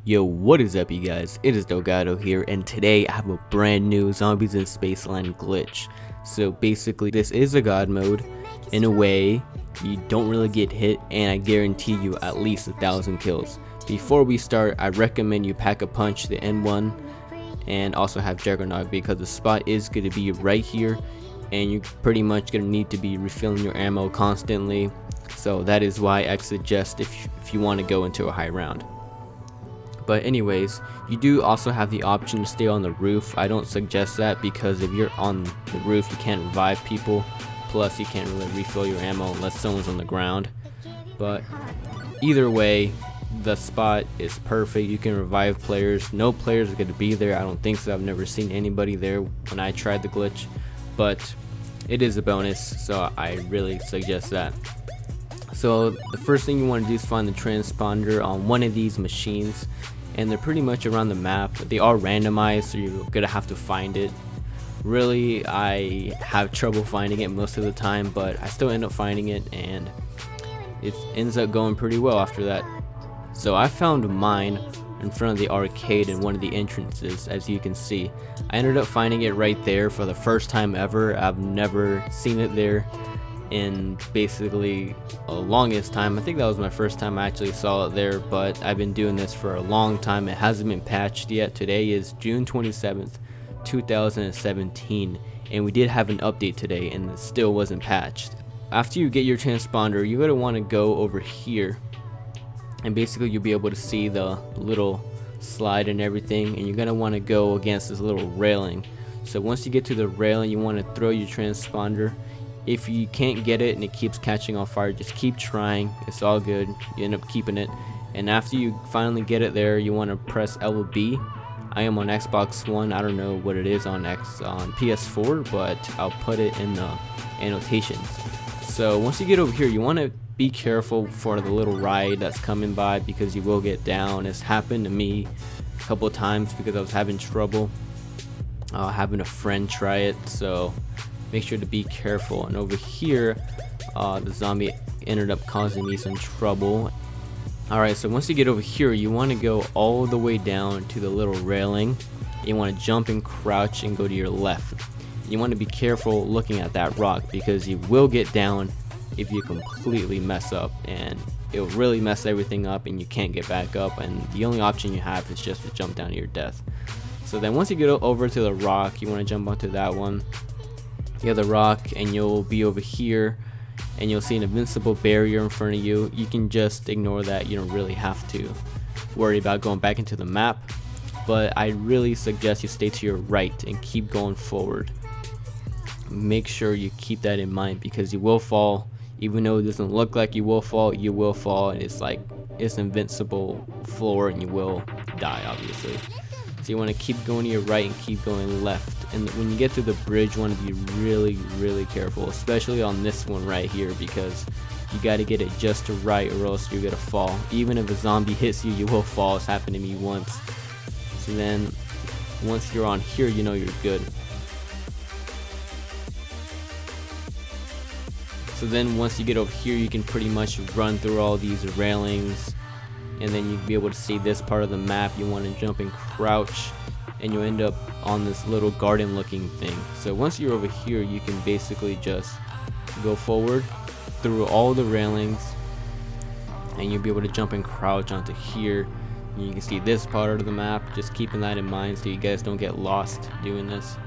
Yo, what is up you guys? It is Delgado here, and today I have a brand new Zombies in Spaceland glitch. So basically this is a god mode. In a way, you don't really get hit, and I guarantee you at least 1,000 kills. Before we start, I recommend you pack a punch, the N1, and also have Juggernaut, because the spot is going to be right here, and you're pretty much going to need to be refilling your ammo constantly. So that is why I suggest if you want to go into a high round. But anyways, you do also have the option to stay on the roof. I don't suggest that because if you're on the roof, you can't revive people. Plus, you can't really refill your ammo unless someone's on the ground. But either way, the spot is perfect. You can revive players. No players are going to be there. I don't think so. I've never seen anybody there when I tried the glitch. But it is a bonus, so I really suggest that. So the first thing you want to do is find the transponder on one of these machines, and they're pretty much around the map. They are randomized, so you're gonna have to find it. Really, I have trouble finding it most of the time, but I still end up finding it, and it ends up going pretty well after that. So I found mine in front of the arcade in one of the entrances, as you can see. I ended up finding it right there for the first time ever. I've never seen it there in basically the longest time. I think that was my first time I actually saw it there, but I've been doing this for a long time. It hasn't been patched yet. Today is June 27th 2017, and we did have an update today and it still wasn't patched. After you get your transponder, you're going to want to go over here, and basically you'll be able to see the little slide and everything, and you're going to want to go against this little railing. So once you get to the railing, you want to throw your transponder. If you can't get it and it keeps catching on fire, just keep trying. It's all good. You end up keeping it. And after you finally get it there, you want to press LB. I am on Xbox One. I don't know what it is on PS4, but I'll put it in the annotations. So once you get over here, you want to be careful for the little ride that's coming by, because you will get down. It's happened to me a couple of times because I was having trouble having a friend try it. So make sure to be careful. And over here, the zombie ended up causing me some trouble. Alright, so once you get over here, you want to go all the way down to the little railing. You want to jump and crouch and go to your left. You want to be careful looking at that rock, because you will get down if you completely mess up, and it will really mess everything up and you can't get back up, and the only option you have is just to jump down to your death. So then once you get over to the rock, you want to jump onto that one. You have the rock, and you'll be over here, and you'll see an invincible barrier in front of you. You can just ignore that. You don't really have to worry about going back into the map, but I really suggest you stay to your right and keep going forward. Make sure you keep that in mind, because you will fall. Even though it doesn't look like you will fall, and it's like it's invincible floor, and you will die obviously. So you want to keep going to your right and keep going left. And when you get to the bridge, you want to be really careful, especially on this one right here, because you got to get it just to right, or else you're gonna fall. Even if a zombie hits you, you will fall. It's happened to me once. So then once you're on here, you know you're good. So then once you get over here, you can pretty much run through all these railings, and then you'll be able to see this part of the map. You want to jump and crouch, and you end up on this little garden looking thing. So once you're over here, you can basically just go forward through all the railings, and you'll be able to jump and crouch onto here. And you can see this part of the map. Just keeping that in mind so you guys don't get lost doing this.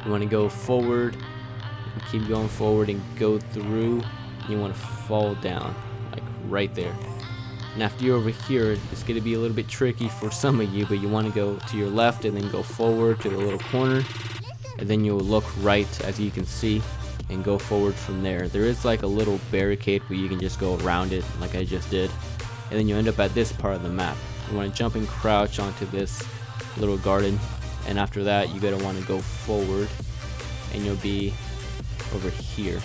You want to go forward and keep going forward and go through. You want to fall down like right there. And after you're over here, it's going to be a little bit tricky for some of you, but you want to go to your left and then go forward to the little corner, and then you'll look right, as you can see, and go forward from there. There is like a little barricade where you can just go around it like I just did, and then you end up at this part of the map. You want to jump and crouch onto this little garden, and after that you're going to want to go forward, and you'll be over here.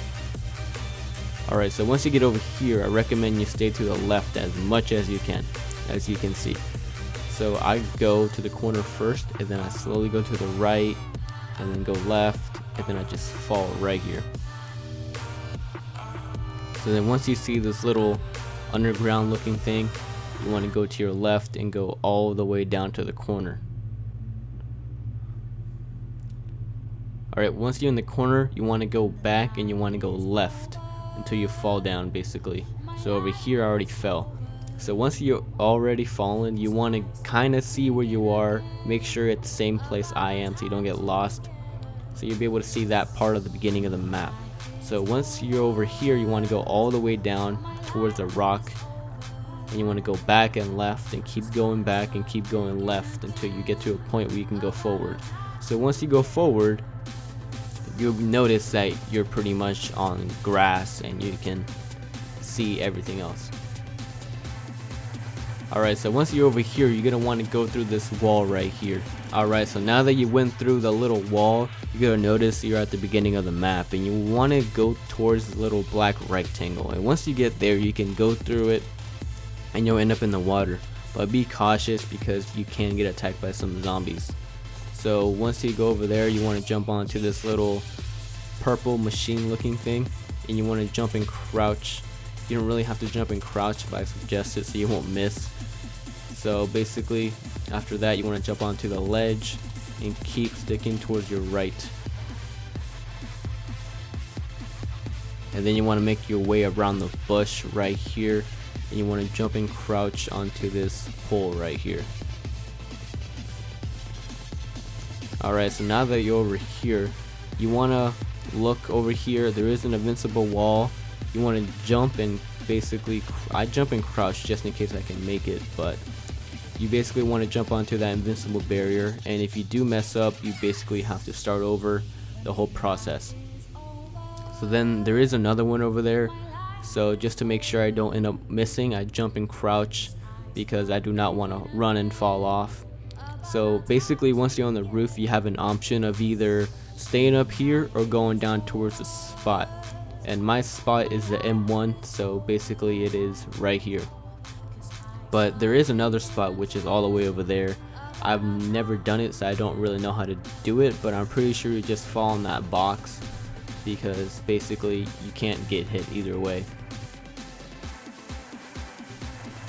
Alright, so once you get over here, I recommend you stay to the left as much as you can, as you can see. So I go to the corner first, and then I slowly go to the right, and then go left, and then I just fall right here. So then once you see this little underground looking thing, you want to go to your left and go all the way down to the corner. Alright, once you're in the corner, you want to go back and you want to go left until you fall down, basically. So over here I already fell. So once you're already fallen, you want to kind of see where you are. Make sure you're at the same place I am so you don't get lost. So you'll be able to see that part of the beginning of the map. So once you're over here, you want to go all the way down towards the rock. And you want to go back and left and keep going back and keep going left until you get to a point where you can go forward. So once you go forward, you'll notice that you're pretty much on grass and you can see everything else. Alright, so once you're over here, you're going to want to go through this wall right here. Alright, so now that you went through the little wall, you're going to notice you're at the beginning of the map and you want to go towards the little black rectangle. And once you get there, you can go through it and you'll end up in the water. But be cautious because you can get attacked by some zombies. So once you go over there, you want to jump onto this little purple machine looking thing and you want to jump and crouch. You don't really have to jump and crouch, but I suggest it so you won't miss. So basically after that, you want to jump onto the ledge and keep sticking towards your right. And then you want to make your way around the bush right here and you want to jump and crouch onto this hole right here. Alright, so now that you're over here, you want to look over here. There is an invincible wall. You want to jump and basically, I jump and crouch just in case I can make it, but you basically want to jump onto that invincible barrier, and if you do mess up, you basically have to start over the whole process. So then there is another one over there, so just to make sure I don't end up missing, I jump and crouch because I do not want to run and fall off. So basically once you're on the roof, you have an option of either staying up here or going down towards the spot. And my spot is the M1, so basically it is right here. But there is another spot which is all the way over there. I've never done it, so I don't really know how to do it, but I'm pretty sure you just fall in that box because basically you can't get hit either way.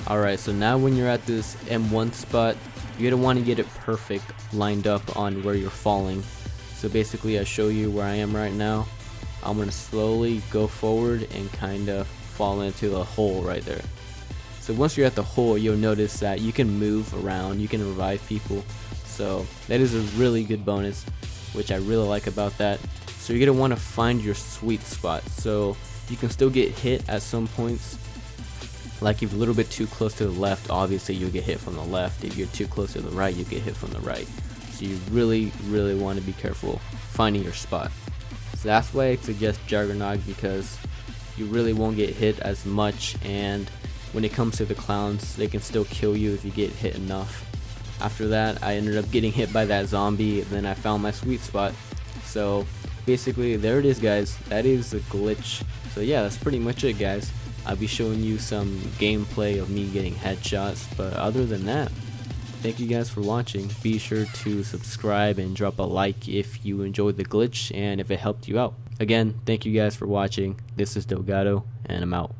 Alright, so now when you're at this M1 spot, you're going to want to get it perfect lined up on where you're falling. So basically I show you where I am right now. I'm going to slowly go forward and kind of fall into the hole right there. So once you're at the hole, you'll notice that you can move around, you can revive people. So that is a really good bonus, which I really like about that. So you're going to want to find your sweet spot. So you can still get hit at some points. Like if you're a little bit too close to the left, obviously you'll get hit from the left. If you're too close to the right, you get hit from the right. So you really want to be careful finding your spot. So that's why I suggest Juggernaut, because you really won't get hit as much, and when it comes to the clowns, they can still kill you if you get hit enough. After that, I ended up getting hit by that zombie, then I found my sweet spot. So basically there it is, guys. That is a glitch. So yeah, that's pretty much it, guys. I'll be showing you some gameplay of me getting headshots, but other than that, thank you guys for watching. Be sure to subscribe and drop a like if you enjoyed the glitch and if it helped you out. Again, thank you guys for watching. This is Delgado, and I'm out.